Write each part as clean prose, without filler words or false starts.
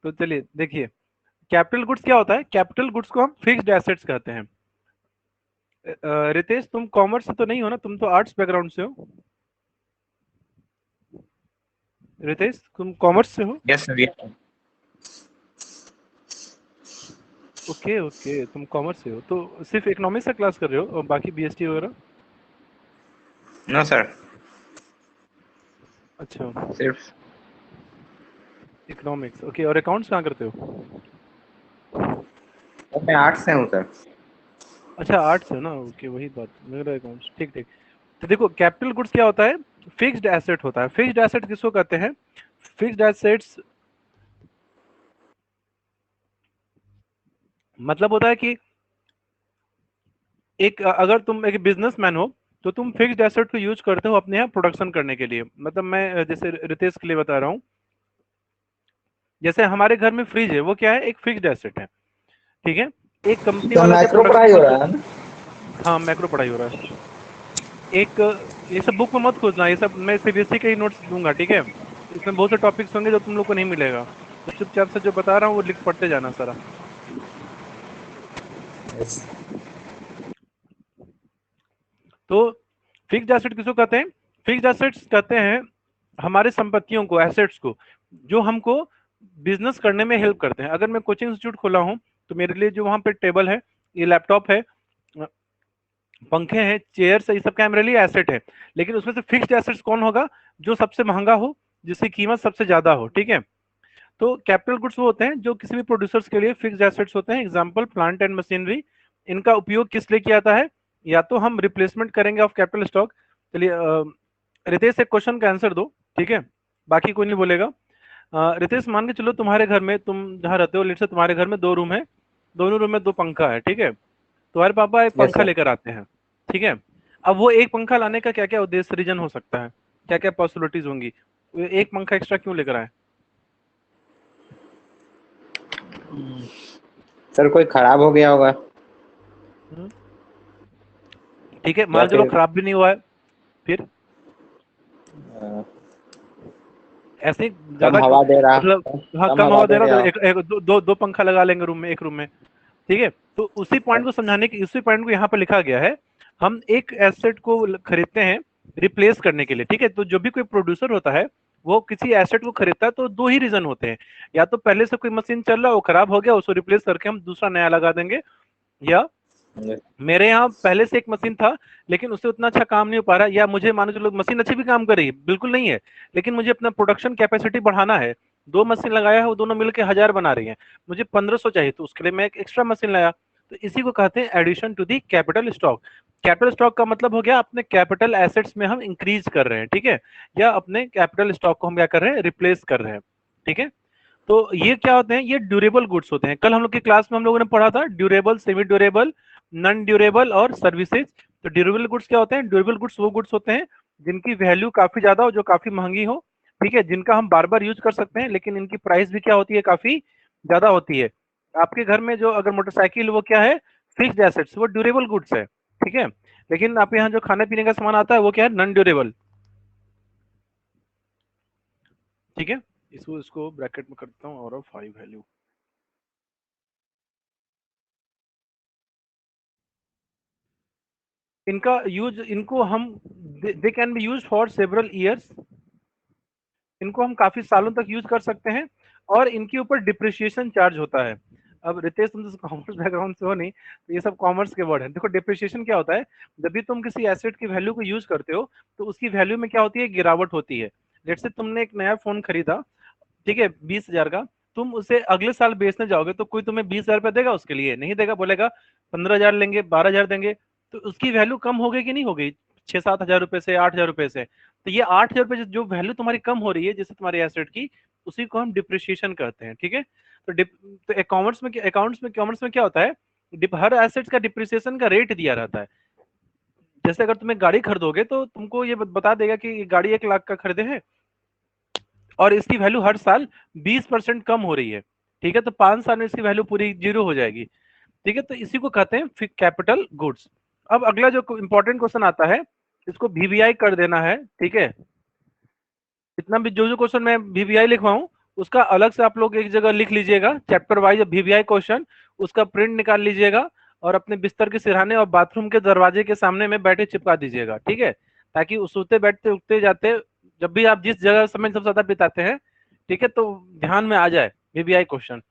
तो चलिए देखिए, कैपिटल गुड्स क्या होता है? कैपिटल गुड्स को हम फिक्स्ड एसेट्स कहते हैं। रितेश, तुम कॉमर्स से तो नहीं हो ना, तुम तो आर्ट्स बैकग्राउंड से हो। रितेश, तुम कॉमर्स से हो? Yes sir, yes. Okay okay, तुम कॉमर्स से हो तो सिर्फ इकोनॉमिक्स का क्लास कर रहे हो और बाकी बीएसटी वगैरह? नो सर, अच्छा, सिर्फ। इकोनॉमिक्स। ओके, और अकाउंट्स कहाँ करते हो? मैं आर्ट्स से हूँ सर। अच्छा, आर्ट्स है ना, ओके, वही बात, मेरा अकाउंट्स, ठीक ठीक। तो देखो, कैपिटल गुड्स क्या होता है? फिक्स्ड एसेट होता है। फिक्स्ड एसेट किसको कहते हैं? फिक्स्ड एसेट्स मतलब होता है कि एक, अगर तुम एक बिजनेसमैन हो तो तुम फिक्स्ड एसेट को यूज करते हो अपने यहाँ प्रोडक्शन करने के लिए। मतलब मैं जैसे रितेश के लिए बता रहा हूँ, जैसे हमारे घर में फ्रिज है, वो क्या है? एक फिक्स्ड एसेट है, ठीक है। एक कंपनी तो वाला जब मैक्रो प्रोडक्शन पढ़ाई हो करता रहा है, है ना? हाँ मैक्रो पढ़ाई हो रहा है। एक, ये सब बुक में मत खोजना, ये सब मैं सीबीएसई के ही नोट्स दूंगा, ठीक है। इसमें बहुत से टॉपिक्स होंगे जो तुम लोग को नहीं मिलेगा, तो चुपचाप से जो बता रहा हूँ वो लिख पढ़ते जाना सारा। यस। तो फिक्स्ड एसेट किसको कहते हैं? फिक्स्ड एसेट्स कहते हैं हमारे संपत्तियों को, एसेट्स को, जो हमको बिजनेस करने में हेल्प करते हैं। अगर मैं कोचिंग इंस्टीट्यूट खोला हूँ तो मेरे लिए जो वहाँ पे टेबल है, ये लैपटॉप है, पंखे हैं, चेयर्स है, ये सब क्या मेरे लिए एसेट है। लेकिन उसमें से फिक्स्ड एसेट्स कौन होगा? जो सबसे महंगा हो, जिसकी कीमत सबसे ज्यादा हो, ठीक है। तो कैपिटल गुड्स वो होते हैं जो किसी भी प्रोड्यूसर्स के लिए फिक्स्ड एसेट्स होते हैं। Example, plant and machinery. इनका उपयोग किस लिए किया जाता है? या तो हम रिप्लेसमेंट करेंगे ऑफ कैपिटल स्टॉक। चलिए रितेश, एक क्वेश्चन का आंसर दो, ठीक है, बाकी कोई नहीं बोलेगा। रितेश, मान के चलो तुम्हारे घर में, तुम जहाँ रहते हो, लेट से तुम्हारे घर में 2 रूम है, दोनों रूम में 2 पंखा है, ठीक है। तुम्हारे पापा एक यस पंखा सर। लेकर आते हैं, ठीक है। अब वो एक पंखा लाने का क्या क्या उद्देश्य, रीजन हो सकता है, क्या क्या पॉसिबिलिटीज होंगी? वो एक पंखा एक्स्ट्रा क्यों लेकर आए? सर कोई खराब हो गया होगा, हम्म, ठीक है, या मान चलो फिर खराब भी नहीं हुआ है, फिर अ, ऐसे ही कम ज्यादा हवा दे रहा, मतलब, हाँ कम कम हवा हवा दे दे रहा रहा तो हो। दो पंखा लगा लेंगे रूम में, एक रूम में, ठीक है। तो उसी पॉइंट को समझाने की, उसी पॉइंट को यहाँ पर लिखा गया है। हम एक एसेट को खरीदते हैं रिप्लेस करने के लिए, ठीक है। तो जो भी कोई प्रोड्यूसर होता है, वो किसी एसेट को खरीदता है तो दो ही रीजन होते हैं। या तो पहले से कोई मशीन चल रहा है, वो खराब हो गया, उसको रिप्लेस करके हम दूसरा नया लगा देंगे। या यस। मेरे यहाँ पहले से एक मशीन था, लेकिन उससे उतना अच्छा काम नहीं हो पा रहा, या मुझे मानो चलो मशीन अच्छी भी काम कर रही है, बिल्कुल नहीं है, लेकिन मुझे अपना प्रोडक्शन कैपेसिटी बढ़ाना है। 2 मशीन लगाया है, वो दोनों मिलकर 1000 बना रही हैं, मुझे 1500 चाहिए, तो उसके लिए मैं एक एक्स्ट्रा मशीन लाया। तो इसी को कहते हैं addition to the capital stock. Capital stock का मतलब हो गया अपने कैपिटल एसेट्स में हम इंक्रीज कर रहे हैं, ठीक है, या अपने कैपिटल स्टॉक को हम क्या कर रहे हैं? रिप्लेस कर रहे हैं, ठीक है। तो ये क्या होते हैं? ये ड्यूरेबल गुड्स होते हैं। कल हम लोग की क्लास में हम लोगों ने पढ़ा था durable, semi durable, non durable और सर्विसेज। तो ड्यूरेबल गुड्स क्या होते हैं? ड्यूरेबल गुड्स वो गुड्स होते हैं जिनकी वैल्यू काफी ज्यादा हो, जो काफी महंगी हो, ठीक है, जिनका हम बार बार यूज कर सकते हैं, लेकिन इनकी प्राइस भी क्या होती है? काफी ज्यादा होती है। आपके घर में जो अगर मोटरसाइकिल, वो क्या है? फिक्स्ड एसेट्स, वो ड्यूरेबल गुड्स है, ठीक है। लेकिन आप यहाँ जो खाने पीने का सामान आता है, वो क्या है? नॉन ड्यूरेबल, ठीक है। इसको इसको ब्रैकेट में करता हूँ, और 5 वैल्यू। इनका यूज, इनको हम, they can be use for several years, इनको हम काफी सालों तक यूज कर सकते हैं, और इनके ऊपर डिप्रिशिएशन चार्ज होता है। अब रितेश, तुम तो कॉमर्स बैकग्राउंड से हो नहीं, तो ये सब कॉमर्स के वर्ड है। देखो, डिप्रिशिएशन क्या होता है? जब भी तुम किसी एसेट की वैल्यू को यूज करते हो, तो उसकी वैल्यू में क्या होती है? गिरावट होती है। जैसे तुमने एक नया फोन खरीदा, ठीक है, 20,000 का, तुम उसे अगले साल बेचने जाओगे तो कोई तुम्हें 20,000 रुपया देगा? उसके लिए नहीं देगा, बोलेगा 15,000 लेंगे, 12,000 देंगे। तो उसकी वैल्यू कम हो गई कि नहीं हो गई? 6-7 हजार रुपए से, 8 हजार रुपए से। तो ये 8 हजार रुपए जो वैल्यू तुम्हारी कम हो रही है जैसे तुम्हारे एसेट की, उसी को हम डिप्रिशिएशन कहते हैं, ठीक है। तो कॉमर्स में क्या होता है? हर एसेट का डिप्रिसिएशन का रेट दिया रहता है। जैसे अगर तुम्हें गाड़ी खरीदोगे तो तुमको ये बता देगा कि गाड़ी 1 लाख का खरीदे हैं, और इसकी वैल्यू हर साल 20% कम हो रही है, ठीक है। तो 5 साल में इसकी वैल्यू पूरी जीरो हो जाएगी, ठीक है। तो इसी को कहते हैं कैपिटल गुड्स। अब अगला जो इंपॉर्टेंट क्वेश्चन आता है, इसको वीवीआई कर देना है, ठीक है। इतना भी जो जो क्वेश्चन मैं वीवीआई लिखवाऊं, उसका अलग से आप लोग एक जगह लिख लीजिएगा, चैप्टर वाइज वीवीआई क्वेश्चन, उसका प्रिंट निकाल लीजिएगा और अपने बिस्तर के सिरहाने और बाथरूम के दरवाजे के सामने में बैठे चिपका दीजिएगा, ठीक है, ताकि सोते बैठते उठते जाते जब भी आप जिस जगह समय सबसे ज्यादा बिताते हैं, ठीक है, तो ध्यान में आ जाए वीवीआई क्वेश्चन।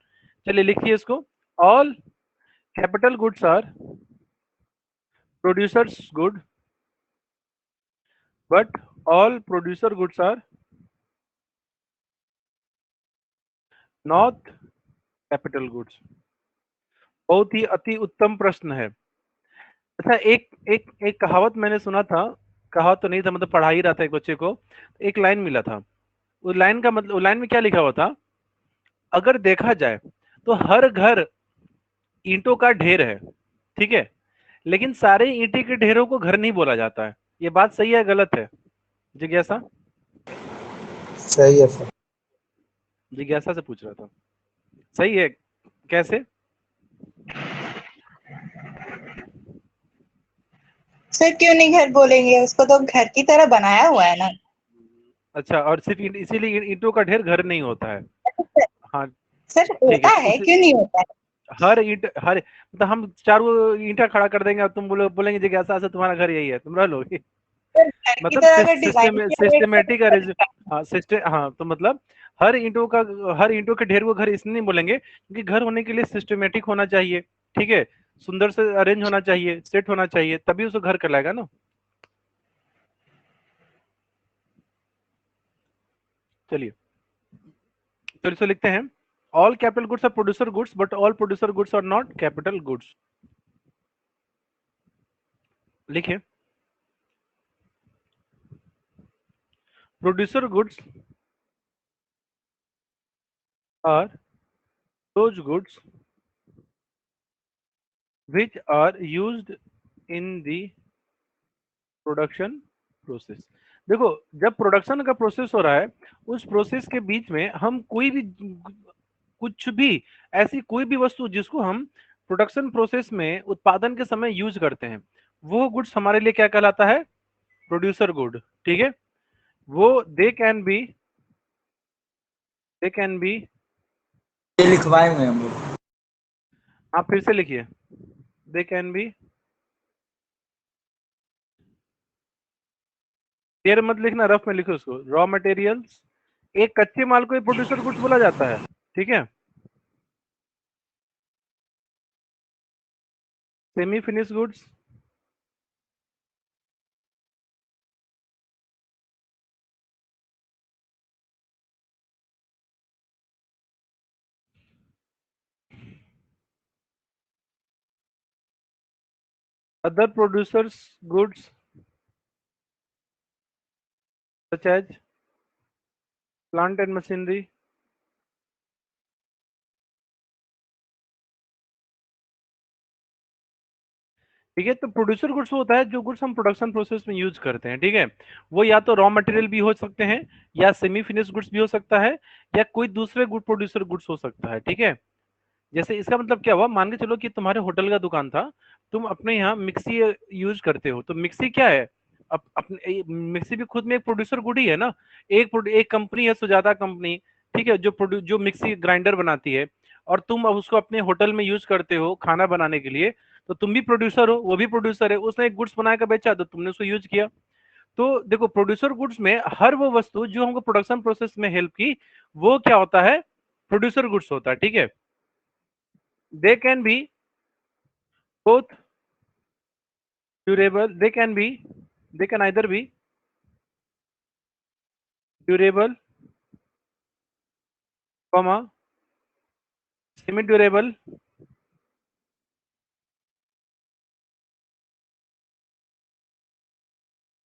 चलिए लिखिए इसको। All capital goods are producers good, but all producer goods are not capital goods. बहुत ही अति उत्तम प्रश्न है। अच्छा, एक एक एक कहावत मैंने सुना था, कहावत तो नहीं था, मतलब पढ़ा ही रहा था एक बच्चे को, एक लाइन मिला था, उस लाइन का मतलब, उस लाइन में क्या लिखा हुआ था, अगर देखा जाए तो हर घर ईंटों का ढेर है, ठीक है, लेकिन सारे ईंटे के ढेरों को घर नहीं बोला जाता है। ये बात सही है गलत है? जिज्ञासा, सही है सर। जिज्ञासा से पूछ रहा था। सही है, कैसे? सर क्यों नहीं घर बोलेंगे, उसको तो घर की तरह बनाया हुआ है ना। अच्छा, और सिर्फ इसीलिए ईंटों का ढेर घर नहीं होता है। हाँ, सर ठीक है, होता तो है, उसे क्यों नहीं होता है। हर ईंट, हर मतलब हम चारों ईंटा खड़ा कर देंगे और तुम बोलेंगे जिज्ञासा से तुम्हारा घर यही है, तुम रह लोगे। सर घर की मतलब तरह अगर डिजाइन किया हुआ है, सिस्टमेटिक अरेंज, हाँ सिस्टम, हाँ तो मतलब हर ईंटों का, हर ईंटों के ढेर को घर इसलिए नहीं बोलेंगे क्योंकि घर होने के लिए सिस्टमेटिक होना चाहिए, ठीक है, सुंदर से अरेंज होना चाहिए, सेट होना चाहिए, तभी उसको घर कहलाएगा ना। चलिए, तो इसे लिखते हैं, all capital goods are producer goods, but all producer goods are not capital goods. लिखिए, producer goods are those goods which are used in the production process. देखो, जब प्रोडक्शन का प्रोसेस हो रहा है, उस प्रोसेस के बीच में हम कोई भी, कुछ भी, ऐसी कोई भी वस्तु जिसको हम प्रोडक्शन प्रोसेस में उत्पादन के समय यूज करते हैं, वो गुड्स हमारे लिए क्या कहलाता है? प्रोड्यूसर गुड, ठीक है। वो दे कैन बी, ये लिखवाएंगे हम लोग। आप फिर से लिखिए, दे कैन बी, देर मत लिखना, रफ में लिखो उसको, रॉ मटेरियल्स। एक कच्चे माल को प्रोड्यूसर गुड्स बोला जाता है, ठीक है। Semi finish goods, other producers goods such as plant and machinery. ठीक है, तो प्रोड्यूसर गुड्स होता है जो गुड्स हम प्रोडक्शन प्रोसेस में यूज करते हैं, ठीक है। वो या तो रॉ मटेरियल भी हो सकते हैं, या सेमी फिनिश गुड्स भी हो सकता है, या कोई दूसरे गुड प्रोड्यूसर गुड्स हो सकता है, ठीक है। जैसे इसका मतलब क्या हुआ, मान के चलो कि तुम्हारे होटल का दुकान था, तुम अपने यहाँ मिक्सी यूज करते हो, तो मिक्सी क्या है? अपने मिक्सी भी खुद में एक प्रोड्यूसर गुड ही है ना। एक कंपनी है, सुजाता कंपनी, ठीक है, जो मिक्सी ग्राइंडर बनाती है, और तुम अब उसको अपने होटल में यूज करते हो खाना बनाने के लिए, तो तुम भी प्रोड्यूसर हो, वो भी प्रोड्यूसर है, उसने एक गुड्स बनाकर बेचा तो तुमने उसको यूज किया। तो देखो, प्रोड्यूसर गुड्स में हर वो वस्तु जो हमको प्रोडक्शन प्रोसेस में हेल्प की, वो क्या होता है? प्रोड्यूसर गुड्स होता है, ठीक है। They can be both durable, they can either be durable, comma semi durable,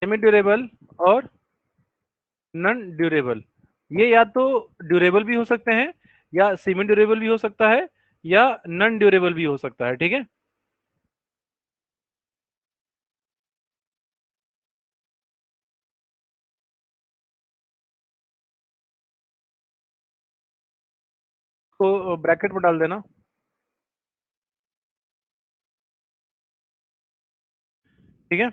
semi durable और नॉन ड्यूरेबल। ये या तो ड्यूरेबल भी हो सकते हैं, या सेमी ड्यूरेबल भी हो सकता है, या नॉन ड्यूरेबल भी हो सकता है, ठीक है। तो ब्रैकेट में डाल देना, ठीक है।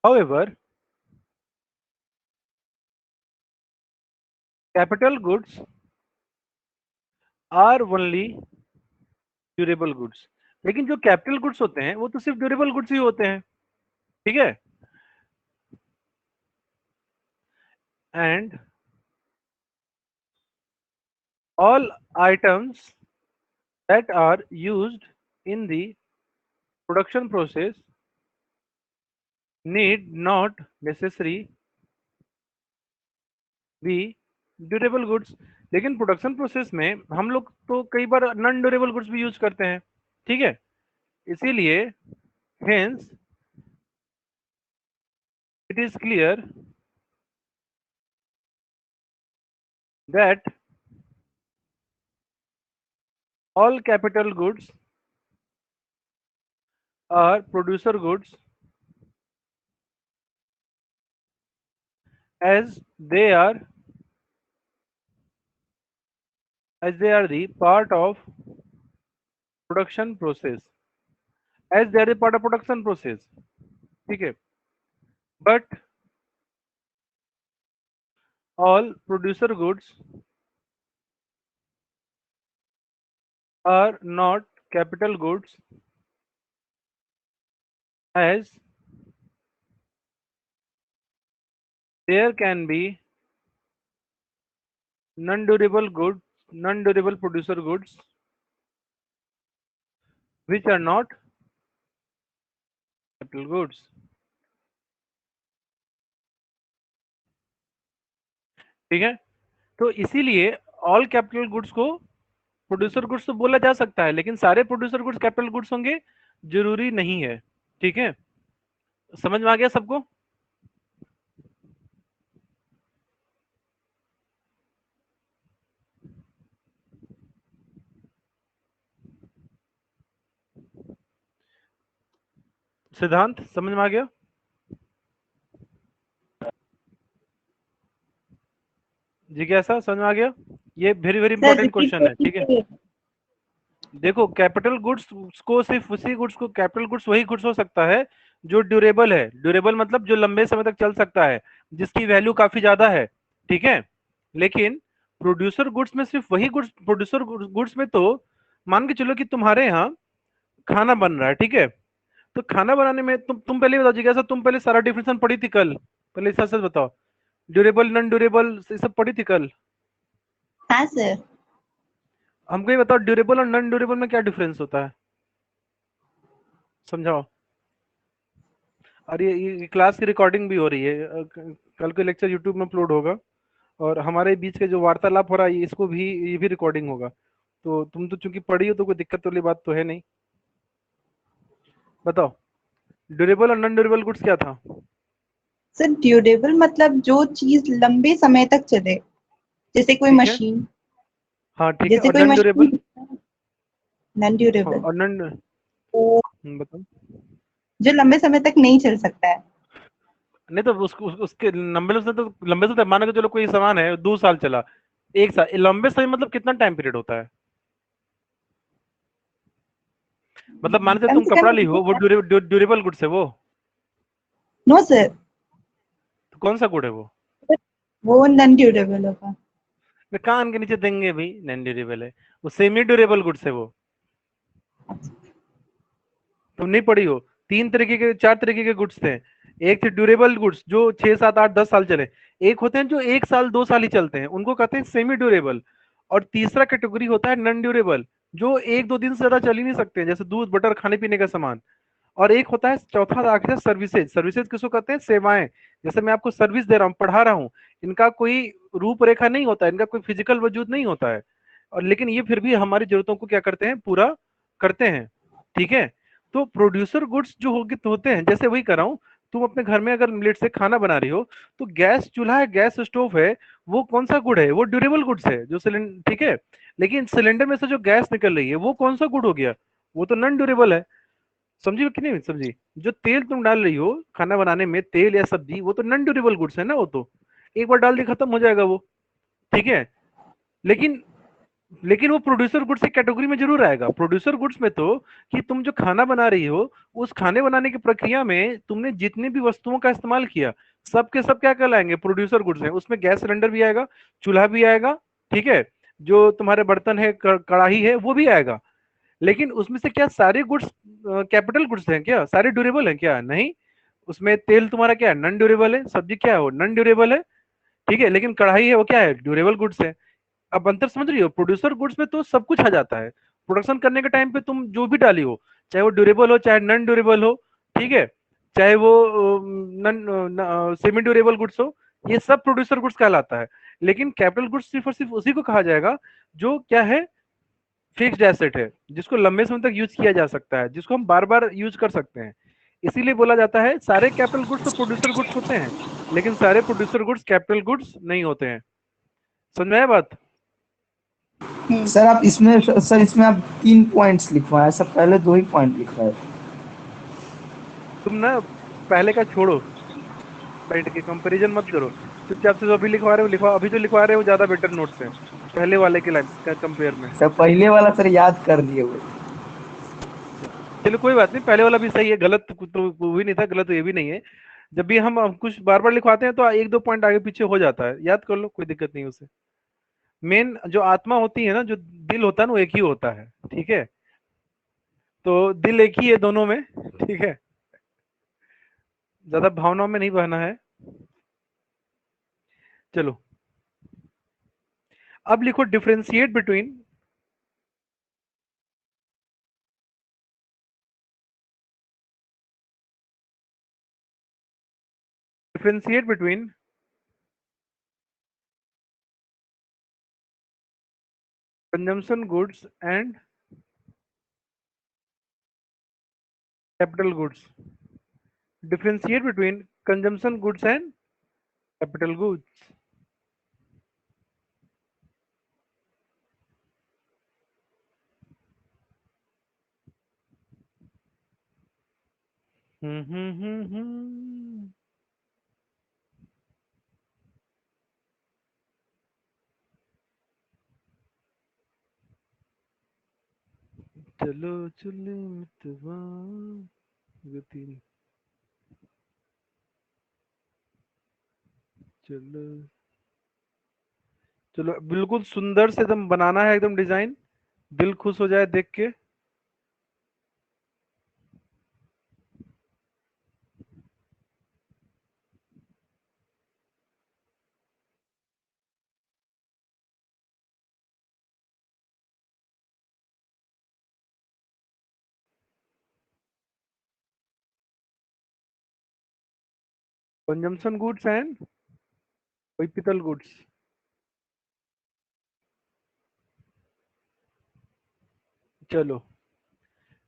However, capital goods are only durable goods. लेकिन जो कैपिटल गुड्स होते हैं वो तो सिर्फ ड्यूरेबल गुड्स ही होते हैं, ठीक है। And all items that are used in the production process need not necessarily be durable goods. लेकिन प्रोडक्शन प्रोसेस में हम लोग तो कई बार नॉन ड्यूरेबल गुड्स भी यूज करते हैं, ठीक है। इसीलिए hence it is clear that all capital goods are producer goods as they are the part of production process, as they are a part of production process, ठीक है। but all producer goods are not capital goods, as there can be non-durable producer goods which are not capital goods। ठीक है, तो इसीलिए all capital goods को producer goods तो बोला जा सकता है, लेकिन सारे प्रोड्यूसर गुड्स कैपिटल गुड्स होंगे जरूरी नहीं है, ठीक है। समझ में आ गया सबको? सिद्धांत समझ में आ गया? जिज्ञासा समझ में आ गया? ये वेरी वेरी इंपॉर्टेंट क्वेश्चन है, ठीक है। देखो कैपिटल गुड्स को सिर्फ उसी गुड्स को कैपिटल गुड्स वही गुड्स हो सकता है जो ड्यूरेबल है। ड्यूरेबल मतलब जो लंबे समय तक चल सकता है, जिसकी वैल्यू काफी ज्यादा है, ठीक है। लेकिन प्रोड्यूसर गुड्स में सिर्फ वही गुड्स, प्रोड्यूसर गुड्स में तो मान के चलो कि तुम्हारे यहाँ खाना बन रहा है, ठीक है। तो खाना बनाने में तुम पहले बताओ जिज्ञासा, तुम पहले सारा डिफिनेशन पढ़ी थी कल? पहले सच सच बताओ, ड्यूरेबल नॉन ड्यूरेबल ये सब पढ़ी थी कल? हाँ सर। हमको ये बताओ ड्यूरेबल और नॉन ड्यूरेबल में क्या डिफरेंस होता है, समझाओ। और ये क्लास की रिकॉर्डिंग भी हो रही है, कल के लेक्चर यूट्यूब में अपलोड होगा, और हमारे बीच के जो वार्तालाप हो रहा है इसको भी, ये भी रिकॉर्डिंग होगा। तो तुम तो चूंकि पढ़ी हो तो कोई दिक्कत वाली बात तो है नहीं। बताओ ड्यूरेबल और नॉन ड्यूरेबल गुड्स क्या था? सर ड्यूरेबल मतलब जो चीज लंबे समय तक चले, जैसे कोई ठीक है। मशीन। हाँ ठीक है। जैसे और कोई non durable? Machine non durable और नॉन बताओ। जो लंबे समय तक नहीं चल सकता है। नहीं तो उसके लंबे से तो लंबे से मान के चलो कोई सामान है 2 साल चला, 1 साल, लंबे समय मतलब कितना टाइम पीरियड होता है? मतलब मान के कम तुम से कपड़ा कम ली हो, वो ड्यूरेबल गुड्स है वो? नो सर, तो कौन सा गुड है वो नॉन ड्यूरेबल होगा। कान के नीचे देंगे भाई, नॉन ड्यूरेबल है वो, सेमी ड्यूरेबल गुड्स है वो। तुम नहीं पढ़ी हो? 3 तरीके के 4 तरीके के गुड्स थे। एक थे ड्यूरेबल गुड्स जो 6 7 8 10 साल चले, एक होते हैं जो 1 साल 2 साल ही चलते हैं, उनको कहते हैं सेमी ड्यूरेबल, और तीसरा कैटेगरी होता है नॉन ड्यूरेबल जो 1 2 दिन से ज्यादा चल ही नहीं सकते, जैसे दूध बटर खाने पीने का सामान। और एक होता है चौथा आखिर सर्विसेज। सर्विसेज किसको कहते हैं? सेवाएं। जैसे मैं आपको सर्विस दे रहा हूँ, पढ़ा रहा हूँ, इनका कोई रूपरेखा नहीं होता है, इनका कोई फिजिकल वजूद नहीं होता है, और लेकिन ये फिर भी हमारी जरूरतों को क्या करते हैं, पूरा करते हैं, ठीक है। तो प्रोड्यूसर गुड्स जो होते हैं, जैसे वही कर रहा हूँ, तुम अपने घर में अगर लेट से खाना बना रही हो, तो गैस चूल्हा है, गैस स्टोव है, वो कौन सा गुड है? वो ड्यूरेबल गुड्स है जो सिलेंडर, ठीक है। लेकिन सिलेंडर में से जो गैस निकल रही है वो कौन सा गुड हो गया? वो तो नॉन ड्यूरेबल है। समझी कि नहीं समझी? जो तेल तुम डाल रही हो खाना बनाने में, तेल या सब्जी, वो तो नॉन ड्यूरेबल गुड्स है ना, वो तो एक बार डाल दी खत्म हो जाएगा वो, ठीक है। लेकिन लेकिन वो प्रोड्यूसर गुड्स की कैटेगरी में जरूर आएगा। प्रोड्यूसर गुड्स में तो कि तुम जो खाना बना रही हो, उस खाने बनाने की प्रक्रिया में तुमने जितनी भी वस्तुओं का इस्तेमाल किया, सब के सब क्या कहलाएंगे? प्रोड्यूसर गुड्स हैं। उसमें गैस सिलेंडर भी आएगा, चूल्हा भी आएगा, ठीक है, जो तुम्हारे बर्तन है, कढ़ाई है, वो भी आएगा। लेकिन उसमें से क्या सारे गुड्स कैपिटल गुड्स हैं? क्या सारे ड्यूरेबल हैं? क्या नहीं। उसमें तेल तुम्हारा क्या है? नॉन ड्यूरेबल है। सब्जी क्या है? वो नॉन ड्यूरेबल है, ठीक है। लेकिन कढ़ाई है, वो क्या है? ड्यूरेबल गुड्स है। अब अंतर समझ रही हो? प्रोड्यूसर गुड्स में तो सब कुछ आ जाता है। प्रोडक्शन करने के टाइम पे तुम जो भी डाली हो, चाहे वो ड्यूरेबल हो चाहे नॉन ड्यूरेबल हो, ठीक है, चाहे वो नॉन सेमी ड्यूरेबल गुड्स हो, ये सब प्रोड्यूसर गुड्स कहलाता है। लेकिन कैपिटल गुड्स सिर्फ और सिर्फ उसी को कहा जाएगा जो क्या है? फिक्स्ड एसेट है, जिसको लंबे समय तक यूज किया जा सकता है, जिसको हम बार बार यूज कर सकते हैं। इसीलिए बोला जाता है सारे कैपिटल गुड्स तो प्रोड्यूसर गुड्स होते हैं, लेकिन सारे प्रोड्यूसर गुड्स कैपिटल गुड्स नहीं होते हैं। समझ में आया बात? सर आप इसमें, सर इसमें आप 3 पॉइंट्स लिखवाए, सब पहले 2 ही पॉइंट लिखवाए। तुम ना पहले का छोड़ो, बैठ के कंपैरिजन मत करो। चुपचाप से जो अभी लिखवा रहे हो लिखवा, अभी जो लिखवा रहे हो ज्यादा बेटर नोट्स है पहले वाले के लाइन का कंपेयर में। सर पहले वाला सर याद कर दिए हुए। चलो कोई बात नहीं, पहले वाला भी सही है, गलत तो वो भी नहीं था, गलत तो ये भी नहीं है। जब भी हम कुछ बार बार लिखवाते हैं तो एक दो पॉइंट आगे पीछे हो जाता है, याद कर लो, कोई दिक्कत नहीं उसे। मेन जो आत्मा होती है ना, जो दिल होता है ना, वो एक ही होता है, ठीक है। तो दिल एक ही है दोनों में, ठीक है, ज्यादा भावनाओं में नहीं बहना है। चलो अब लिखो differentiate between differentiate between consumption goods and capital goods. Differentiate between consumption goods and capital goods. हम्म। चलो चले मितवा गति, चलो चलो बिल्कुल सुंदर से एकदम बनाना है, एकदम डिजाइन दिल खुश हो जाए देख के। Consumption goods and capital goods. चलो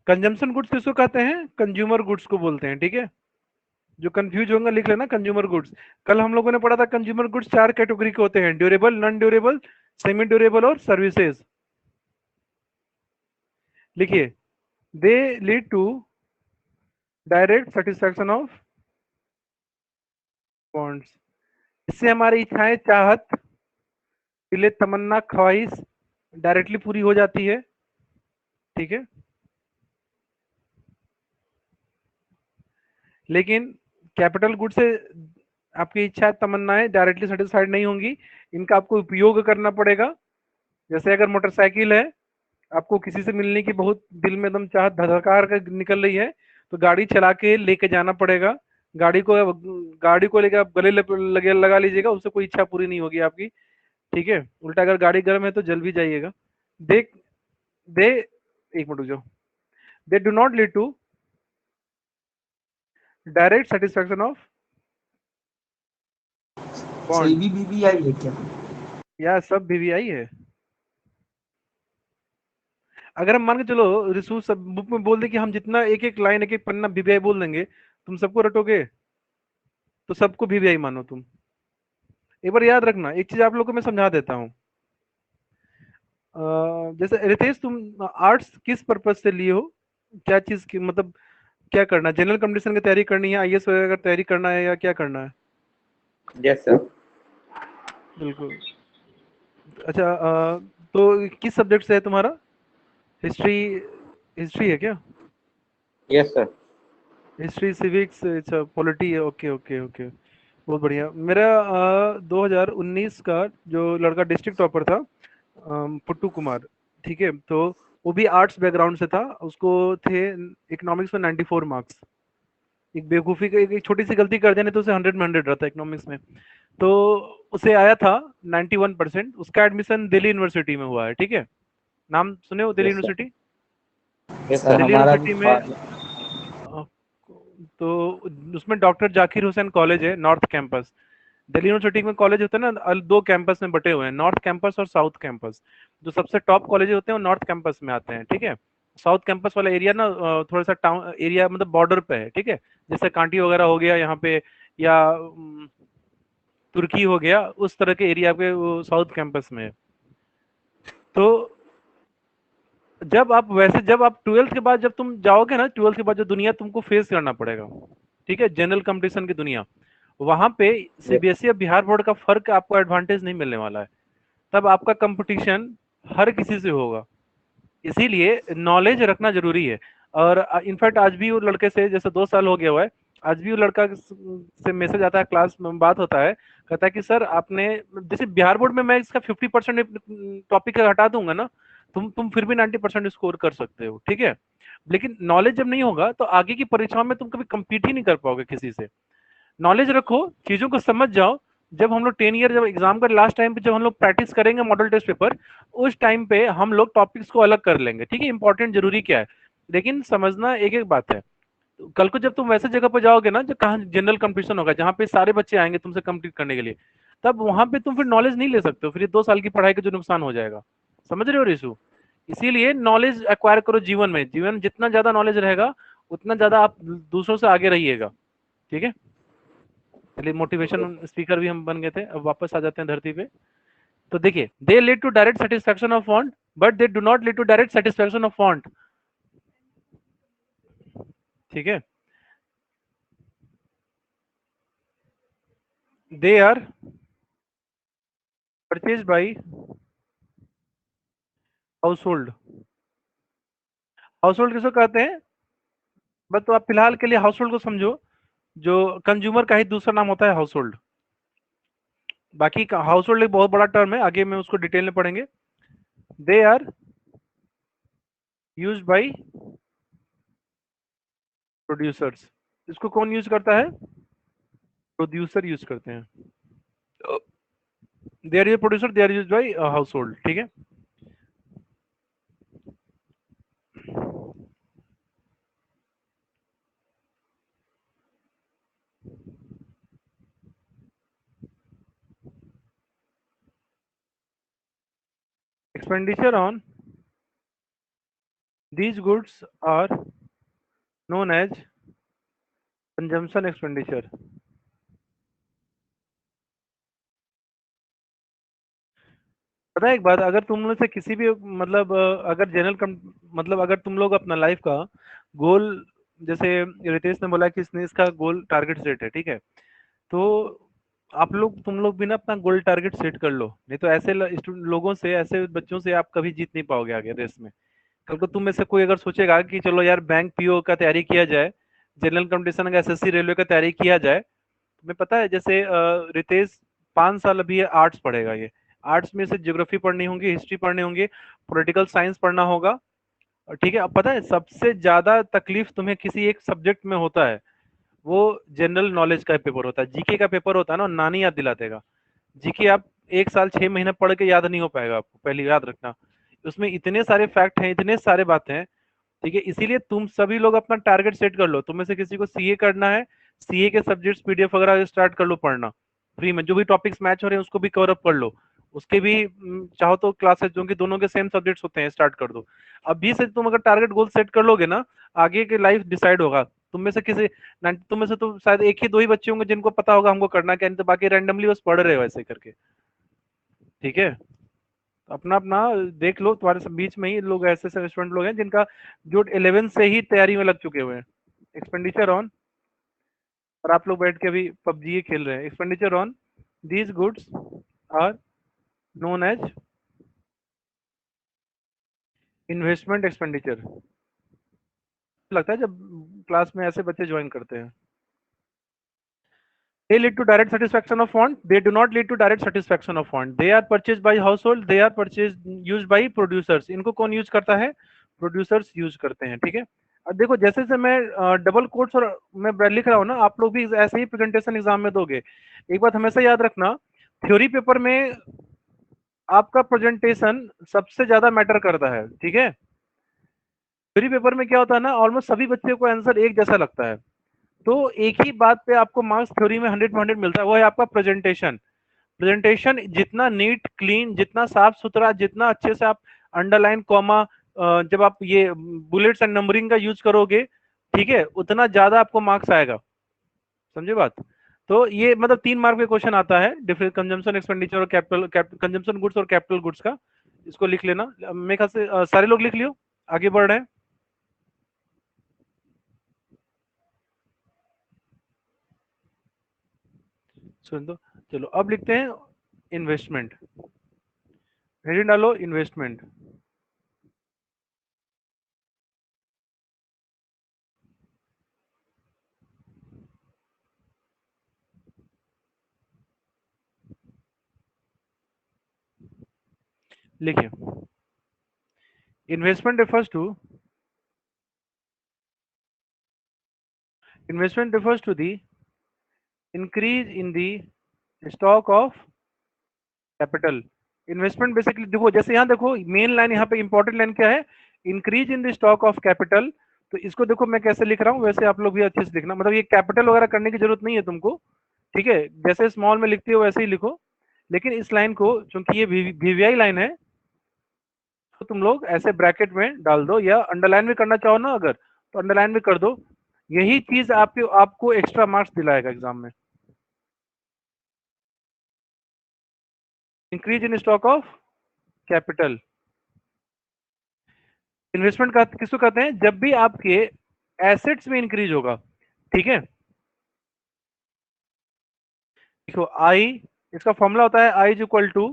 कंजम्पशन गुड्स किसको कहते हैं? कंज्यूमर गुड्स को बोलते हैं, ठीक है। जो कंफ्यूज होंगे लिख लेना कंज्यूमर गुड्स। कल हम लोगों ने पढ़ा था कंज्यूमर गुड्स 4 कैटेगरी के होते हैं, durable, non durable, semi durable और सर्विसेज। लिखिए, they lead to direct satisfaction of wants. इससे हमारी इच्छाएं, चाहत, दिले, तमन्ना, ख्वाहिश डायरेक्टली पूरी हो जाती है, ठीक है। लेकिन कैपिटल गुड से आपकी इच्छा, तमन्नाएं डायरेक्टली सेटिस्फाइड नहीं होंगी, इनका आपको उपयोग करना पड़ेगा। जैसे अगर मोटरसाइकिल है, आपको किसी से मिलने की बहुत दिल में एकदम चाहत धड़कार कर निकल रही है, तो गाड़ी चला के लेके जाना पड़ेगा। गाड़ी को लेकर आप गले लगे लगा लीजिएगा, उससे कोई इच्छा पूरी नहीं होगी आपकी, ठीक है। उल्टा अगर गाड़ी गर्म है तो जल भी जाइएगा। देख दे एक मिनट रुक जाओ। They do not lead to direct satisfaction of सही बॉन्ड। भी बीबीआई है क्या? या सब वीवीआई है। अगर हम मान के चलो रिसू सब बुक में बोल दे कि हम जितना एक एक लाइन एक एक पन्ना वीवीआई बोल देंगे, तुम सबको रटोगे? तो सबको वीवीआई मानो तुम। एक बार याद रखना, एक चीज आप लोगों को मैं समझा देता हूँ। जैसे रितेश, तुम आर्ट्स किस पर्पज से लिए हो? क्या चीज की मतलब, क्या करना है? जनरल कंपटीशन की तैयारी करनी है, आईएएस वगैरह का तैयारी करना है, या क्या करना है? Yes sir. बिल्कुल। अच्छा तो किस सब्जेक्ट से है तुम्हारा? हिस्ट्री, हिस्ट्री है क्या? Yes sir. हिस्ट्री, सिविक्स, अच्छा पॉलिटी है, ओके ओके ओके, बहुत बढ़िया। मेरा 2019 का जो लड़का डिस्ट्रिक्ट टॉपर था, पुट्टू कुमार, ठीक है, तो वो भी आर्ट्स बैकग्राउंड से था, उसको थे इकोनॉमिक्स में 94 मार्क्स। एक बेवकूफ़ी का एक छोटी सी गलती कर देने तो उसे 100 में 100 रहता है इकोनॉमिक्स में। तो उसे आया था 91%। उसका एडमिशन दिल्ली यूनिवर्सिटी में हुआ है, ठीक है, नाम सुने हो Delhi yes sir. University? Yes sir sir. Delhi हमारा भी यूनिवर्सिटी में तो उसमें डॉक्टर जाकिर हुसैन कॉलेज है, नॉर्थ कैंपस। दिल्ली यूनिवर्सिटी में कॉलेज होते हैं ना, दो कैंपस में बटे हुए हैं, नॉर्थ कैंपस और साउथ कैंपस। जो सबसे टॉप कॉलेज होते हैं वो नॉर्थ कैंपस में आते हैं, ठीक है। साउथ कैंपस वाला एरिया ना थोड़ा सा टाउन एरिया, मतलब बॉर्डर पे है, ठीक है, जैसे कांटी वगैरह हो गया यहाँ पे, या तुर्की हो गया, उस तरह के एरिया पे वो साउथ कैंपस में है। तो जब आप 12th के बाद जब तुम जाओगे ना, 12th के बाद जो दुनिया तुमको फेस करना पड़ेगा, ठीक है, जनरल कंपटीशन की दुनिया, वहां पे सीबीएसई और बिहार बोर्ड का फर्क आपको एडवांटेज नहीं मिलने वाला है। तब आपका कंपटीशन हर किसी से होगा, इसीलिए नॉलेज रखना जरूरी है। और इनफैक्ट आज भी वो लड़के से, जैसे 2 साल हो गया हुआ है, आज भी वो लड़का से मैसेज आता है, क्लास में बात होता है, कहता है कि सर आपने, जैसे बिहार बोर्ड में मैं इसका 50% टॉपिक हटा दूंगा ना, तुम फिर भी 90% स्कोर कर सकते हो, ठीक है। लेकिन नॉलेज जब नहीं होगा तो आगे की परीक्षाओं में तुम कभी compete ही नहीं कर पाओगे किसी से। नॉलेज रखो, चीजों को समझ जाओ। जब हम लोग 10 ईयर, जब एग्जाम का लास्ट टाइम पे जब हम लोग प्रैक्टिस करेंगे मॉडल टेस्ट पेपर, उस टाइम पे हम लोग टॉपिक्स को अलग कर लेंगे, ठीक है, इंपॉर्टेंट जरूरी क्या है। लेकिन समझना एक एक बात है, तो कल को जब तुम वैसे जगह पर जाओगे ना, जो कहाँ जनरल कंपटीशन होगा, जहाँ पे सारे बच्चे आएंगे तुमसे कम्पीट करने के लिए, तब वहां पे तुम फिर नॉलेज नहीं ले सकते हो, फिर ये 2 साल की पढ़ाई का जो नुकसान हो जाएगा। समझ रहे हो रिशु? इसीलिए नॉलेज एक्वायर करो जीवन में, जीवन जितना ज्यादा नॉलेज रहेगा उतना ज्यादा आप दूसरों से आगे रहिएगा, ठीक है। चलिए, मोटिवेशन स्पीकर भी हम बन गए थे, अब वापस आ जाते हैं धरती पे। तो देखिए, they lead to direct satisfaction of want, but they do not lead to direct satisfaction of want, ठीक है। They are purchase by household. Household किसको कहते हैं? बस तो आप फिलहाल के लिए हाउस होल्ड को समझो, जो कंज्यूमर का ही दूसरा नाम होता है हाउस होल्ड। बाकी हाउस होल्ड एक बहुत बड़ा टर्म है, आगे में उसको डिटेल में पढ़ेंगे। They are use by producers. इसको कौन यूज करता है? प्रोड्यूसर यूज करते हैं। They are use producer, they are use by household, ठीक है। Expenditure on these goods are known as consumption expenditure. पता है एक बात, अगर तुम लोग से किसी भी, मतलब अगर मतलब अगर तुम लोग अपना लाइफ का गोल, जैसे रितेश ने बोला कि इसने इसका गोल टारगेट सेट है, ठीक है, तो तुम लोग भी ना अपना गोल टारगेट सेट कर लो, नहीं तो ऐसे लोगों से, ऐसे बच्चों से आप कभी जीत नहीं पाओगे आगे रेस में। कल को तुम में से कोई अगर सोचेगा कि चलो यार बैंक पीओ का तैयारी किया जाए, जनरल कंपटीशन का एसएससी रेलवे का तैयारी किया जाए, तुम्हें पता है जैसे रितेश 5 साल अभी ये आर्ट्स पढ़ेगा, ये आर्ट्स में से ज्योग्राफी पढ़नी होगी, हिस्ट्री पढ़नी होगी, पॉलिटिकल साइंस पढ़ना होगा, और ठीक है। अब पता है सबसे ज्यादा तकलीफ तुम्हें किसी एक सब्जेक्ट में होता है, वो जनरल नॉलेज का पेपर होता है, जीके का पेपर होता है ना, नानी याद दिला देगा। जीके आप 1 साल 6 महीने पढ़ के याद नहीं हो पाएगा आपको, पहले याद रखना। उसमें इतने सारे फैक्ट हैं, इतने सारे बातें हैं, ठीक है। इसीलिए तुम सभी लोग अपना टारगेट सेट कर लो। तुम में से किसी को सीए करना है, सीए के सब्जेक्ट्स पीडीएफ वगैरह स्टार्ट कर लो पढ़ना, फ्री में जो भी टॉपिक्स मैच हो रहे हैं उसको भी कवर अप कर लो। उसके भी चाहो तो क्लासेस, जो कि दोनों के सेम सब्जेक्ट्स होते हैं, स्टार्ट कर दो। अभी से तुम अगर टारगेट गोल सेट कर लोगे ना, आगे की लाइफ डिसाइड होगा। तुम में से तो शायद एक ही दो ही बच्चे होंगे जिनको पता होगा हमको करना क्या, नहीं तो बाकी रैंडमली बस पढ़ रहे हो ऐसे करके, ठीक है। अपना अपना देख लो, तुम्हारे सब बीच में ही लोग ऐसे ऐसे स्टूडेंट लोग हैं जिनका जो 11 से ही तैयारी में लग चुके हुए हैं। एक्सपेंडिचर ऑन, और आप लोग बैठ के अभी पबजी खेल रहे हैं। Expenditure on these goods are known as investment expenditure लगता है जब क्लास में ऐसे बच्चे ज्वाइन करते हैं। They lead to direct satisfaction of want. They do not lead to direct satisfaction of want. They are purchased by household. They are purchased used by producers. इनको कौन यूज करता है? प्रोड्यूसर्स यूज करते हैं। ठीक है, अब देखो जैसे जैसे मैं डबल कोट्स और मैं लिख रहा हूँ ना, आप लोग भी ऐसे ही प्रेजेंटेशन एग्जाम में दोगे। एक बात हमेशा याद रखना, थ्योरी पेपर में आपका प्रेजेंटेशन सबसे ज्यादा मैटर करता है। ठीक है, थ्योरी पेपर में क्या होता है ना, ऑलमोस्ट सभी बच्चे को आंसर एक जैसा लगता है, तो एक ही बात पे आपको मार्क्स थ्योरी में 100 में 100 मिलता है, वो है आपका प्रेजेंटेशन। प्रेजेंटेशन जितना नीट क्लीन, जितना साफ सुथरा, जितना अच्छे से आप अंडरलाइन कॉमा जब आप ये बुलेट्स एंड नंबरिंग का यूज करोगे, ठीक है, उतना ज्यादा आपको मार्क्स आएगा। समझे बात? तो ये मतलब 3 मार्क पे क्वेश्चन आता है, डिफरेंट कंजम्पशन एक्सपेंडिचर और कैपिटल कंजम्पशन गुड्स और कैपिटल गुड्स का। इसको लिख लेना, मेरे ख्याल से सारे लोग लिख लियो, आगे बढ़ रहे हैं। सुन दो, चलो अब लिखते हैं इन्वेस्टमेंट। हेडिंग डालो इन्वेस्टमेंट। लिखिए, investment refers to the increase in the stock of capital। Investment basically देखो, जैसे यहाँ देखो मेन लाइन, यहाँ पे इंपॉर्टेंट लाइन क्या है, increase in the stock of capital. तो इसको देखो मैं कैसे लिख रहा हूँ, वैसे आप लोग भी अच्छे से लिखना, मतलब ये कैपिटल वगैरह करने की जरूरत नहीं है तुमको। ठीक है, जैसे स्मॉल में लिखते हो वैसे ही लिखो, लेकिन इस लाइन को चूंकि ये वीवीआई लाइन है, तो तुम लोग ऐसे ब्रैकेट में डाल दो, या अंडरलाइन भी करना चाहो ना अगर, तो अंडरलाइन भी कर दो। यही चीज आपको एक्स्ट्रा मार्क्स दिलाएगा एग्जाम में। Increase in stock of capital. Investment का किसको कहते हैं? जब भी आपके एसेट्स में इंक्रीज होगा। ठीक है, देखो आई, इसका फॉर्मूला होता है आई इज इक्वल टू,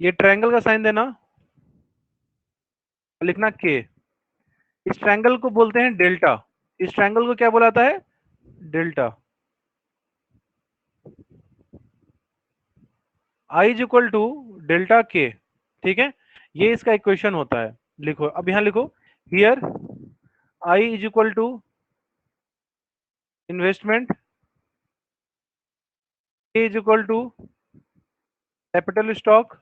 ये ट्रायंगल का साइन देना, लिखना के। इस ट्रायंगल को बोलते हैं डेल्टा। इस ट्रायंगल को क्या बोलाता है? Delta. I is equal to delta K. ठीक है, ये इसका इक्वेशन होता है। लिखो, अब यहां लिखो, here I is equal to investment, K is equal to capital stock,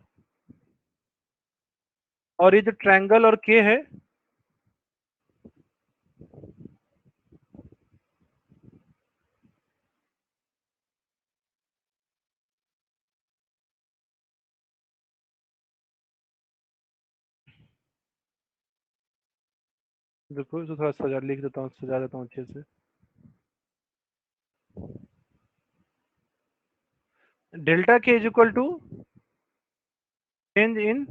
और ये जो ट्रायंगल और के है, देखो इसको थोड़ा सजा लिख देता हूँ, सजा देता हूँ अच्छे से। Delta K is equal to change in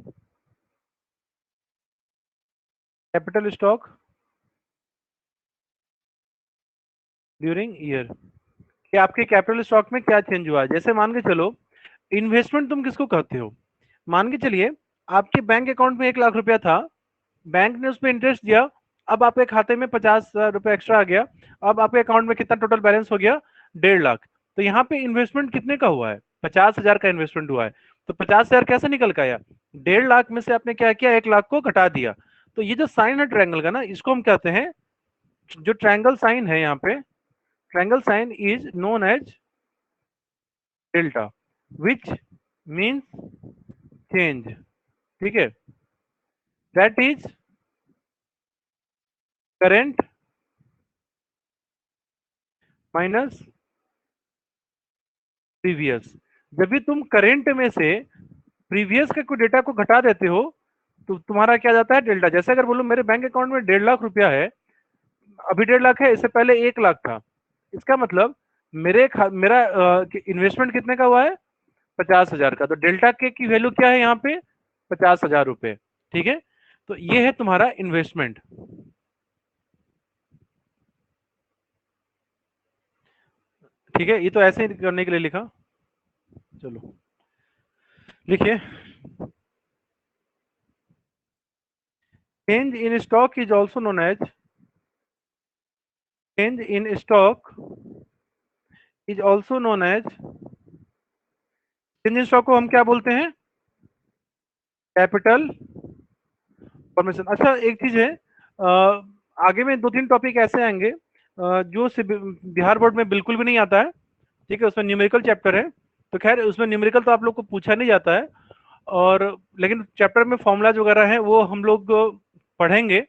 capital stock during year, कि आपके कैपिटल स्टॉक में क्या चेंज हुआ है। जैसे मान के चलो, इन्वेस्टमेंट तुम किसको कहते हो? मान के चलिए आपके बैंक अकाउंट में 1 लाख रुपया था, बैंक ने उस पर इंटरेस्ट दिया, अब आपके खाते में 50,000 रुपए एक्स्ट्रा आ गया, अब आपके अकाउंट में कितना टोटल बैलेंस हो गया? 1.5 लाख। तो यहाँ पे इन्वेस्टमेंट कितने का हुआ है? 50,000 का इन्वेस्टमेंट हुआ है। तो 50,000 कैसे निकल के आया? 1.5 लाख में से आपने क्या किया? 1 लाख को घटा दिया। तो ये जो साइन है ट्रायंगल का ना, इसको हम कहते हैं, जो ट्रायंगल साइन है यहाँ पे, triangle sign is known as delta, which means change. ठीक है, that is current minus previous. जब भी तुम करेंट में से प्रीवियस के कोई डेटा को घटा देते हो, तो तुम्हारा क्या जाता है? डेल्टा। जैसे अगर बोलो मेरे बैंक अकाउंट में 1.5 लाख रुपया है, अभी 1.5 लाख है, इससे पहले 1 लाख था, इसका मतलब मेरा इन्वेस्टमेंट कितने का हुआ है? 50,000 का। तो डेल्टा के की वैल्यू क्या है यहाँ पे? 50,000 रुपए। ठीक है, तो ये है तुम्हारा इन्वेस्टमेंट। ठीक है, ये तो ऐसे ही करने के लिए लिखा। चलो लिखिए, change in stock is also known as change in stock is also known as change in stock को हम क्या बोलते हैं? Capital formation. अच्छा एक चीज है, आगे में 2-3 टॉपिक ऐसे आएंगे जो बिहार बोर्ड में बिल्कुल भी नहीं आता है। ठीक है, उसमें न्यूमेरिकल चैप्टर है, तो खैर उसमें न्यूमेरिकल तो आप लोग को पूछा नहीं जाता है, और लेकिन चैप्टर में फॉर्मूलाज वगैरह हैं वो हम लोग पढ़ेंगे,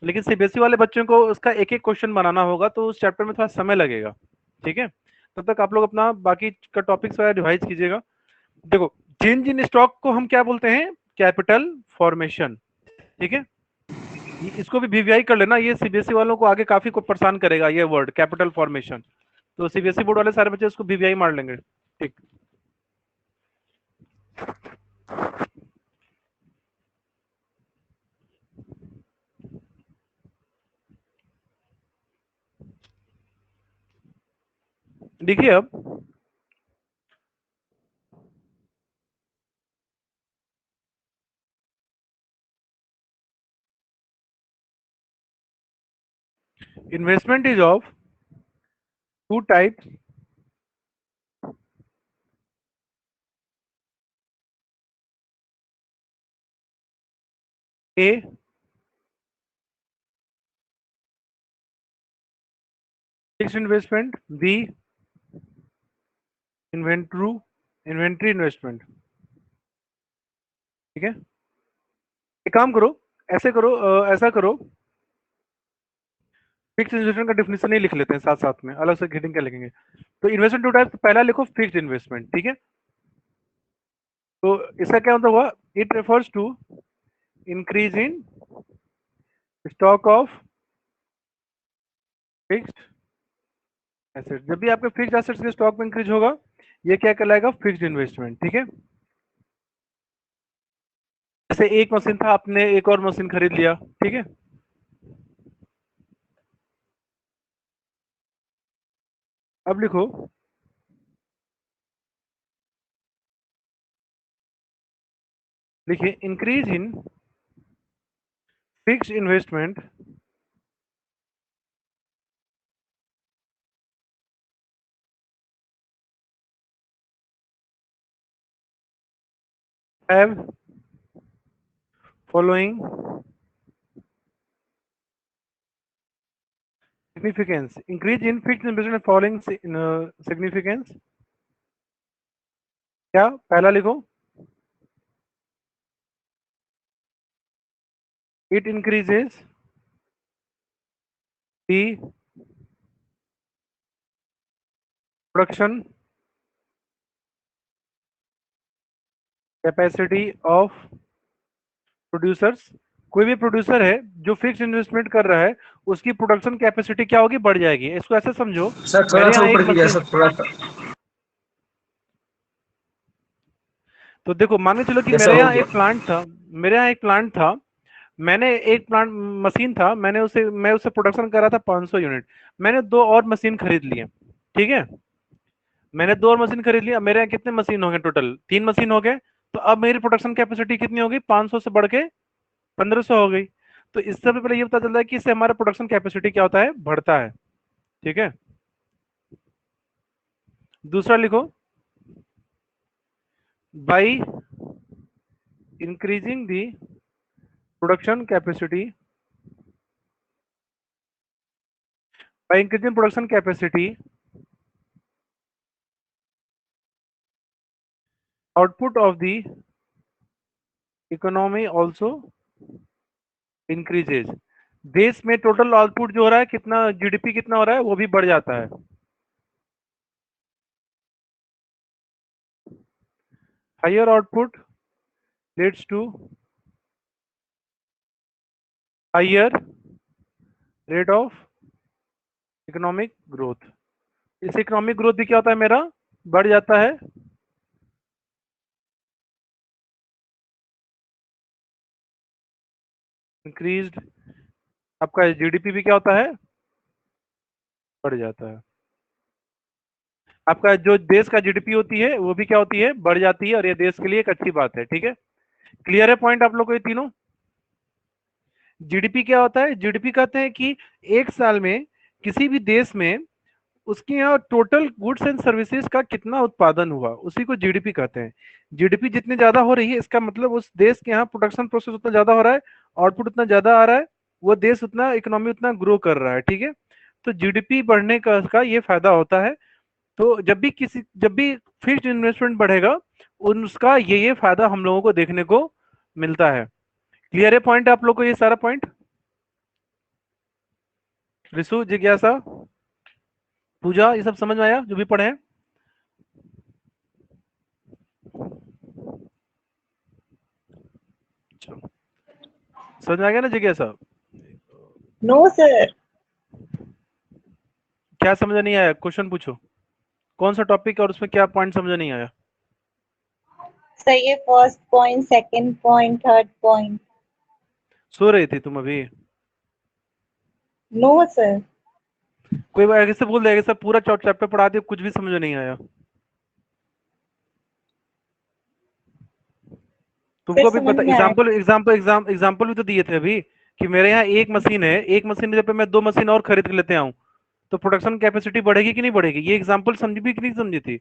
लेकिन सीबीएसई वाले बच्चों को उसका एक एक क्वेश्चन बनाना होगा, तो उस चैप्टर में थोड़ा समय लगेगा। ठीक है, तब तक आप लोग अपना बाकी का टॉपिक्स वगैरह रिवाइज कीजिएगा। देखो, चेंज इन स्टॉक को हम क्या बोलते हैं? Capital formation. ठीक है, इसको भी वीवीआई कर लेना, ये सीबीएसई वालों को आगे काफी को परेशान करेगा ये वर्ड कैपिटल फॉर्मेशन, तो सीबीएसई बोर्ड वाले सारे बच्चे इसको वीवीआई मार लेंगे। ठीक, देखिए अब investment is of two types. A fixed investment, B inventory investment. ठीक है, एक काम करो, ऐसे करो, ऐसा करो, फिक्स्ड इन्वेस्टमेंट का डेफिनेशन नहीं लिख लेते हैं साथ साथ में, अलग से हेडिंग क्या लिखेंगे? तो इन्वेस्टमेंट टू टाइप्स, पहला लिखो फिक्स्ड इन्वेस्टमेंट। ठीक है, तो इसका क्या मतलब हुआ? It refers to increase in stock of fixed asset. जब भी आपके फिक्स्ड एसेट्स के स्टॉक में इंक्रीज होगा, ये क्या कहलाएगा? Fixed investment. ठीक है, जैसे एक मशीन था, आपने एक और मशीन खरीद लिया। ठीक है, अब लिखो, लिखिए increase in fixed investment have following significance। Increase in fixed investment following significance. क्या पहला लिखो? It increases the production capacity of producers. कोई भी प्रोड्यूसर है जो फिक्स इन्वेस्टमेंट कर रहा है, उसकी प्रोडक्शन कैपेसिटी क्या होगी? बढ़ जाएगी। इसको ऐसे समझो, सर थोड़ा मेरे सा यहाँ एक ऊपर कीजिए मशीन, सर, थोड़ा सा। तो देखो मान के चलो कि जैसा मेरे हो यहाँ गया। एक प्लांट था, मेरे यहाँ एक प्लांट था, मैंने एक प्लांट मशीन था, मैं उसे प्रोडक्शन कर रहा था 500 यूनिट। मैंने 2 और मशीन खरीद लिए। ठीक है, मैंने 2 और मशीन खरीद लिया, मेरे यहाँ कितने मशीन हो गए? टोटल 3 मशीन हो गए। तो अब मेरी प्रोडक्शन कैपेसिटी कितनी होगी? 500 से बढ़ के 1500 हो गई। तो इससे भी पहले ये पता चलता है कि इससे हमारा प्रोडक्शन कैपेसिटी क्या होता है? बढ़ता है। ठीक है, दूसरा लिखो, by increasing the production capacity, by increasing production capacity output of the economy also increases. देश में टोटल आउटपुट जो हो रहा है, कितना जीडीपी कितना हो रहा है, वो भी बढ़ जाता है। Higher output leads to higher rate of economic growth. इस इकोनॉमिक ग्रोथ भी क्या होता है? मेरा बढ़ जाता है। इंक्रीज्ड, आपका जीडीपी भी क्या होता है? बढ़ जाता है। आपका जो देश का जीडीपी होती है वो भी क्या होती है, बढ़ जाती है, और ये देश के लिए एक अच्छी बात है। ठीक है, क्लियर है पॉइंट आप लोग को ये तीनों? जीडीपी क्या होता है? जीडीपी कहते हैं कि एक साल में किसी भी देश में उसके यहाँ टोटल गुड्स एंड सर्विसेज का कितना उत्पादन हुआ, उसी को जीडीपी कहते हैं। जीडीपी जितनी ज्यादा हो रही है इसका मतलब उस देश के यहाँ प्रोडक्शन प्रोसेस उतना ज्यादा हो रहा है, आउटपुट उतना ज्यादा आ रहा है, वो देश उतना इकोनॉमी उतना ग्रो कर रहा है। ठीक है, तो जीडीपी बढ़ने का ये फायदा होता है। तो जब भी फिक्स्ड इन्वेस्टमेंट बढ़ेगा उसका ये फायदा हम लोगों को देखने को मिलता है। क्लियर है पॉइंट आप लोग को ये सारा पॉइंट? ऋषु, जिज्ञासा, पूजा, ये सब समझ में आया जो भी पढ़े हैं? समझ में आ गया ना जिज्ञासा? No sir. क्या समझ नहीं आया? क्वेश्चन पूछो, कौन सा टॉपिक और उसमें क्या पॉइंट समझ नहीं आया? सर ये first point, second point, third point. सो रही थी तुम अभी? No sir. कोई बात ऐसे बोल देगा सर पूरा चैप्टर पढ़ा दिया, कुछ भी समझ में नहीं आया। तुमको अभी समझ पता, में आया। एग्जाम्पल भी तो दिए थे अभी कि मेरे यहाँ एक मशीन है, एक मशीन जब मैं 2 मशीन और खरीद के लेते आऊं तो प्रोडक्शन कैपेसिटी बढ़ेगी कि नहीं बढ़ेगी? ये एग्जाम्पल समझी भी कि नहीं समझी थी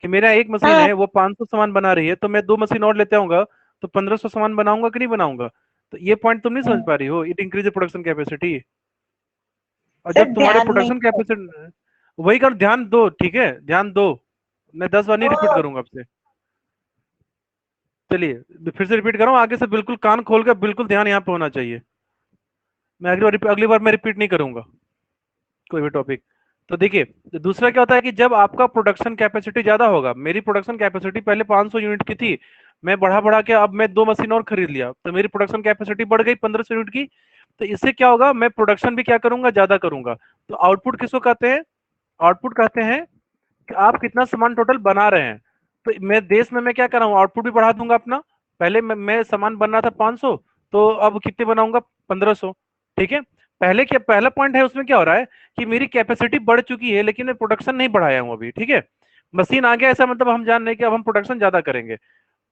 कि मेरा एक मशीन हाँ है वो 500 सामान बना रही है, तो मैं 2 मशीन और लेते आऊंगा तो 1500 सामान बनाऊंगा कि नहीं बनाऊंगा? तो ये पॉइंट तुम नहीं समझ पा रही हो, इट इंक्रीज प्रोडक्शन कैपेसिटी। और सर जब तुम्हारे ध्यान नहीं प्रोडक्शन था। कैपेसिटी, वही कर, ध्यान दो, ठीक है, ध्यान दो, मैं 10 बार नहीं रिपीट करूंगा आपसे। चलिए फिर से रिपीट कर रहा हूँ, आगे से बिल्कुल कान खोल कर बिल्कुल ध्यान यहाँ पे होना चाहिए। मैं अगली बार मैं रिपीट नहीं करूंगा कोई भी टॉपिक। तो देखिए, दूसरा क्या होता है कि जब आपका प्रोडक्शन कैपेसिटी ज्यादा होगा, मेरी प्रोडक्शन कैपेसिटी पहले 500 यूनिट की थी, मैं बढ़ा बढ़ा के अब मैं 2 मशीन और खरीद लिया तो मेरी प्रोडक्शन कैपेसिटी बढ़ गई 1500 यूनिट की। तो इससे क्या होगा, मैं प्रोडक्शन भी क्या करूंगा, ज्यादा करूंगा। तो आउटपुट किसको कहते हैं? आउटपुट कहते हैं कि आप कितना सामान टोटल बना रहे हैं। तो मैं देश में मैं क्या कर रहा हूँ, आउटपुट भी बढ़ा दूंगा अपना। पहले मैं सामान बन रहा था 500, तो अब कितने बनाऊंगा, 1500। ठीक है, पहला पॉइंट है उसमें क्या हो रहा है कि मेरी कैपेसिटी बढ़ चुकी है लेकिन मैं प्रोडक्शन नहीं बढ़ाया हूं अभी। ठीक है, मशीन आ गया ऐसा मतलब हम जान रहे हैं कि अब हम प्रोडक्शन ज्यादा करेंगे।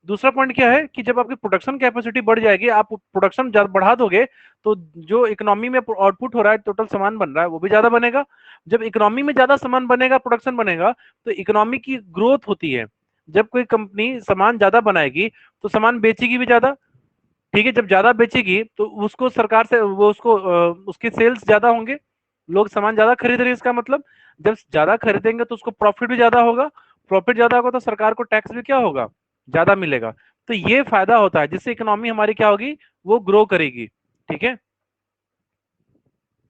दूसरा पॉइंट क्या है कि जब आपकी प्रोडक्शन कैपेसिटी बढ़ जाएगी, आप प्रोडक्शन बढ़ा दोगे, तो जो इकोनॉमी में आउटपुट हो रहा है, टोटल सामान बन रहा है, वो भी ज्यादा बनेगा। जब इकोनॉमी में ज्यादा सामान बनेगा, प्रोडक्शन बनेगा, तो इकोनॉमी की ग्रोथ होती है। जब कोई कंपनी सामान ज्यादा बनाएगी तो सामान बेचेगी भी ज्यादा। ठीक है, जब ज्यादा बेचेगी तो उसको सरकार से वो उसको उसके सेल्स ज्यादा होंगे, लोग सामान ज्यादा खरीद रहे हैं, इसका मतलब जब ज्यादा खरीदेंगे तो उसको प्रॉफिट भी ज्यादा होगा, प्रॉफिट ज्यादा होगा तो सरकार को टैक्स भी क्या होगा, ज्यादा मिलेगा। तो ये फायदा होता है जिससे इकोनॉमी हमारी क्या होगी, वो ग्रो करेगी। ठीक है,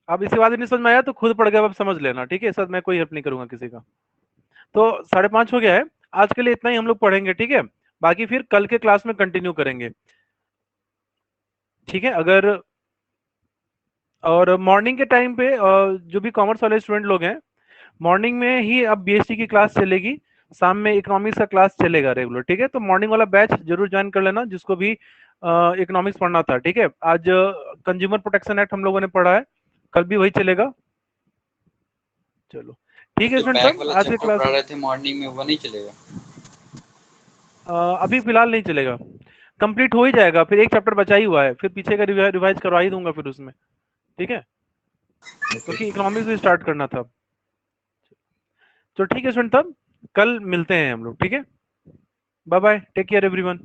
अब इसके बाद नहीं समझ में आया तो खुद पढ़ के अब समझ लेना। ठीक है सर, मैं कोई हेल्प नहीं करूंगा किसी का। तो 5:30 हो गया है, आज के लिए इतना ही हम लोग पढ़ेंगे। ठीक है, बाकी फिर कल के क्लास में कंटिन्यू करेंगे। ठीक है, अगर और मॉर्निंग के टाइम पे जो भी कॉमर्स वाले स्टूडेंट लोग हैं, मॉर्निंग में ही अब बीएसटी की क्लास चलेगी, शाम में इकोनॉमिक्स का क्लास चलेगा रेगुलर। ठीक है, तो मॉर्निंग वाला बैच जरूर ज्वाइन कर लेना जिसको भी इकोनॉमिक्स पढ़ना था। ठीक है, आज कंज्यूमर प्रोटेक्शन एक्ट हम लोगों ने पढ़ा है, कल भी वही चलेगा। चलो ठीक है जो स्टूडेंट बैक साहब, वाला आज के चैप्टर क्लास पढ़ा रहे थे मॉर्निंग में वो नहीं चलेगा? अभी फिलहाल नहीं चलेगा, कंप्लीट हो ही जाएगा, फिर एक चैप्टर बचा ही हुआ है, फिर पीछे का रिवाइज करवा ही दूंगा फिर उसमें। ठीक है, क्योंकि इकोनॉमिक्स भी स्टार्ट करना था। तो ठीक है स्टूडेंट साहब, कल मिलते हैं हम लोग। ठीक है, bye bye, take care everyone.